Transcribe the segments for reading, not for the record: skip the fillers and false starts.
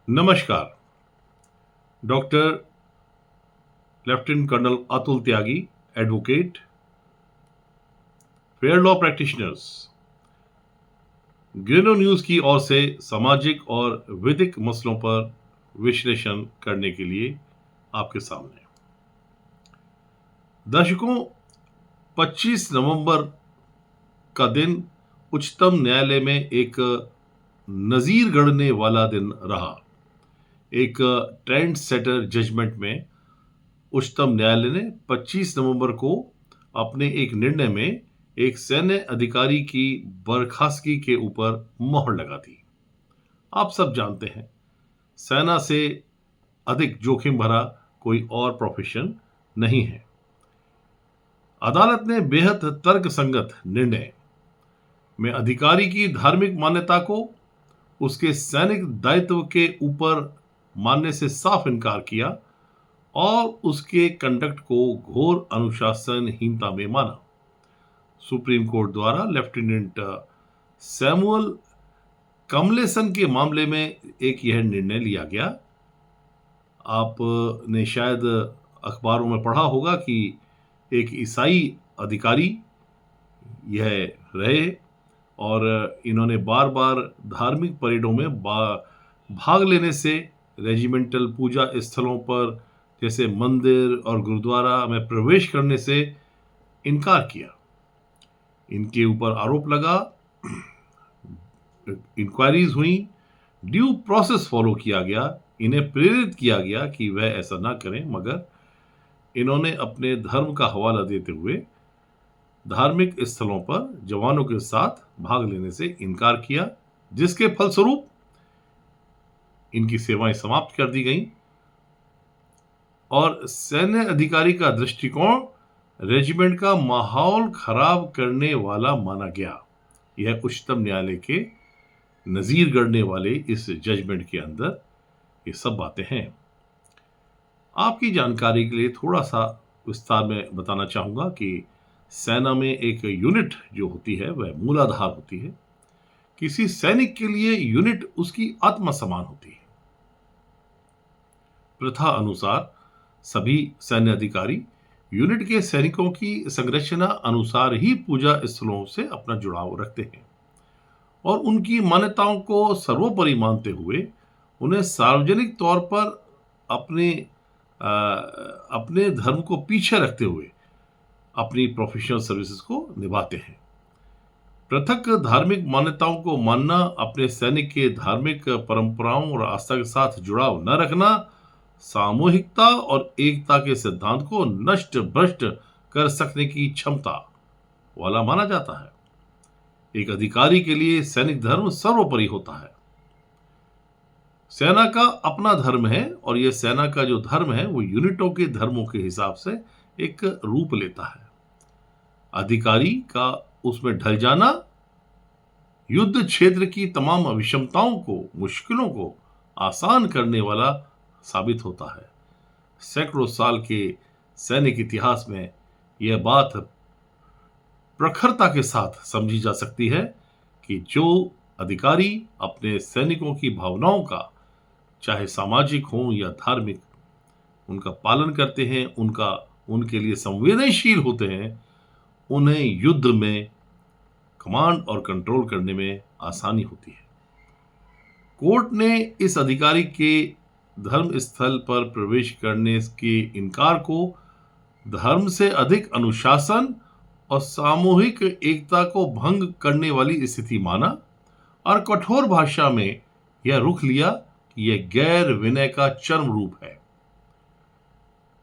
नमस्कार। Doctor lieutenant colonel Atul Tyagi, advocate, fair law practitioners, Greno news की ओर से सामाजिक और विधिक मसलों पर विश्लेषण करने के लिए आपके सामने। दर्शकों, 25 नवंबर का दिन उच्चतम न्यायालय में एक नजीर गढ़ने वाला दिन रहा। एक ट्रेंड सेटर जजमेंट में उच्चतम न्यायालय ने 25 नवंबर को अपने एक निर्णय में एक सैन्य अधिकारी की बर्खास्तगी के ऊपर मोहर लगा दी। आप सब जानते हैं, सेना से अधिक जोखिम भरा कोई और प्रोफेशन नहीं है। अदालत ने बेहद तर्कसंगत निर्णय में अधिकारी की धार्मिक मान्यता को उसके सैनिक दायित्व के ऊपर मानने से साफ इनकार किया और उसके कंडक्ट को घोर अनुशासनहीनता में माना। सुप्रीम कोर्ट द्वारा लेफ्टिनेंट सैमुअल कमलेसन के मामले में एक यह निर्णय लिया गया। आपने शायद अखबारों में पढ़ा होगा कि एक ईसाई अधिकारी यह रहे और इन्होंने बार बार धार्मिक परेडों में भाग लेने से, रेजिमेंटल पूजा स्थलों पर जैसे मंदिर और गुरुद्वारा में प्रवेश करने से इनकार किया। इनके ऊपर आरोप लगा, इंक्वायरीज हुई, ड्यू प्रोसेस फॉलो किया गया, इन्हें प्रेरित किया गया कि वह ऐसा ना करें, मगर इन्होंने अपने धर्म का हवाला देते हुए धार्मिक स्थलों पर जवानों के साथ भाग लेने से इनकार किया, जिसके फलस्वरूप इनकी सेवाएं समाप्त कर दी गईं और सैन्य अधिकारी का दृष्टिकोण रेजिमेंट का माहौल खराब करने वाला माना गया। यह उच्चतम न्यायालय के नजीर गढ़ने वाले इस जजमेंट के अंदर ये सब बातें हैं। आपकी जानकारी के लिए थोड़ा सा विस्तार में बताना चाहूंगा कि सेना में एक यूनिट जो होती है वह मूलाधार होती है। किसी सैनिक के लिए यूनिट उसकी आत्मा समान होती है। प्रथा अनुसार सभी सैन्य अधिकारी यूनिट के सैनिकों की संरचना अनुसार ही पूजा स्थलों से अपना जुड़ाव रखते हैं और उनकी मान्यताओं को सर्वोपरि मानते हुए उन्हें सार्वजनिक तौर पर अपने धर्म को पीछे रखते हुए अपनी प्रोफेशनल सर्विसेज को निभाते हैं। पृथक धार्मिक मान्यताओं को मानना, अपने सैनिक के धार्मिक परंपराओं और आस्था के साथ जुड़ाव न रखना, सामूहिकता और एकता के सिद्धांत को नष्ट भ्रष्ट कर सकने की क्षमता वाला माना जाता है। एक अधिकारी के लिए सैनिक धर्म सर्वोपरि होता है। सेना का अपना धर्म है और यह सेना का जो धर्म है वो यूनिटों के धर्मों के हिसाब से एक रूप लेता है। अधिकारी का उसमें ढल जाना युद्ध क्षेत्र की तमाम विषमताओं को, मुश्किलों को आसान करने वाला साबित होता है। सैकड़ों साल के सैनिक इतिहास में यह बात प्रखरता के साथ समझी जा सकती है कि जो अधिकारी अपने सैनिकों की भावनाओं का, चाहे सामाजिक हो या धार्मिक, उनका पालन करते हैं, उनके लिए संवेदनशील होते हैं, उन्हें युद्ध में कमांड और कंट्रोल करने में आसानी होती है। कोर्ट ने इस अधिकारी के धर्म स्थल पर प्रवेश करने के इनकार को धर्म से अधिक अनुशासन और सामूहिक एकता को भंग करने वाली स्थिति माना और कठोर भाषा में यह रुख लिया कि यह गैर विनय का चरम रूप है।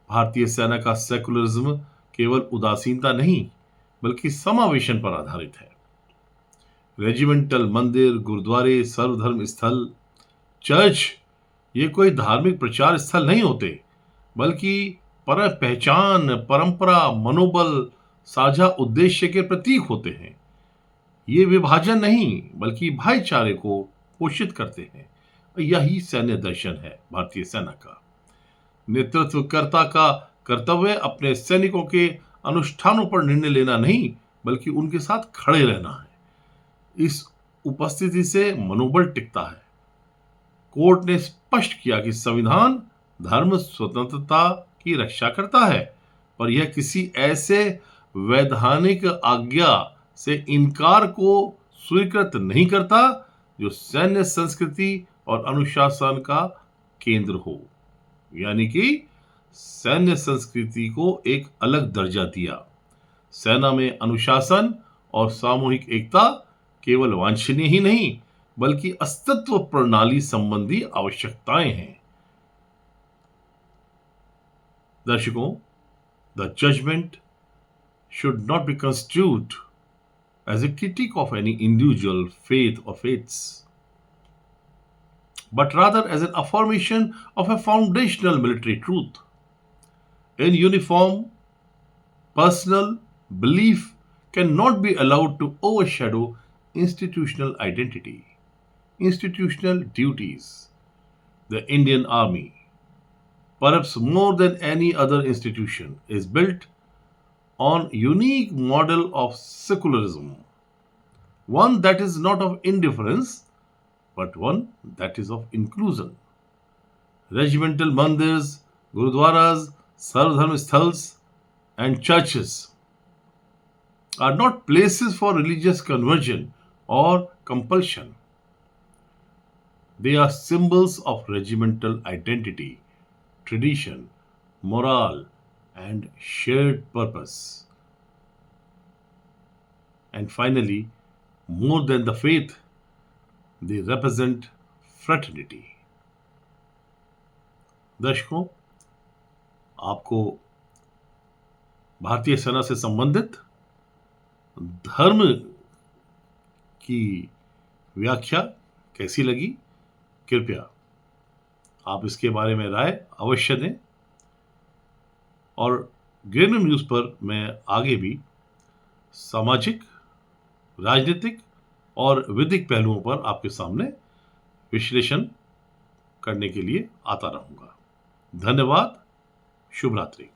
भारतीय सेना का सेकुलरिज्म केवल उदासीनता नहीं बल्कि समावेशन पर आधारित है। रेजिमेंटल मंदिर, गुरुद्वारे, सर्वधर्म स्थल, चर्च ये कोई धार्मिक प्रचार स्थल नहीं होते, बल्कि पहचान, परंपरा, मनोबल, साझा उद्देश्य के प्रतीक होते हैं। ये विभाजन नहीं बल्कि भाईचारे को पोषित करते हैं। यही सैन्य दर्शन है भारतीय सेना का। नेतृत्वकर्ता का कर्तव्य अपने सैनिकों के अनुष्ठानों पर निर्णय लेना नहीं बल्कि उनके साथ खड़े रहना है। इस उपस्थिति से मनोबल टिकता है। कोर्ट ने स्पष्ट किया कि संविधान धर्म स्वतंत्रता की रक्षा करता है, पर यह किसी ऐसे वैधानिक आज्ञा से इनकार को स्वीकृत नहीं करता जो सैन्य संस्कृति और अनुशासन का केंद्र हो। यानी कि सैन्य संस्कृति को एक अलग दर्जा दिया। सेना में अनुशासन और सामूहिक एकता केवल वांछनीय ही नहीं बल्कि अस्तित्व प्रणाली संबंधी आवश्यकताएं हैं। दर्शकों, the judgement should not be construed as a critique of any individual faith or faiths, but rather as an affirmation of a foundational military truth. In uniform, personal belief cannot be allowed to overshadow institutional identity, institutional duties. The Indian Army, perhaps more than any other institution, is built on unique model of secularism, one that is not of indifference but one that is of inclusion. Regimental mandirs, gurudwaras, sarvdharm sthals and churches are not places for religious conversion or compulsion. They are symbols of regimental identity, tradition, morale and shared purpose. And finally, more than the faith, they represent fraternity. दर्शकों, आपको भारतीय सेना से संबंधित धर्म की व्याख्या कैसी लगी? कृपया आप इसके बारे में राय अवश्य दें और ग्रेनम न्यूज़ पर मैं आगे भी सामाजिक, राजनीतिक और विधिक पहलुओं पर आपके सामने विश्लेषण करने के लिए आता रहूंगा। धन्यवाद। शुभ रात्रि।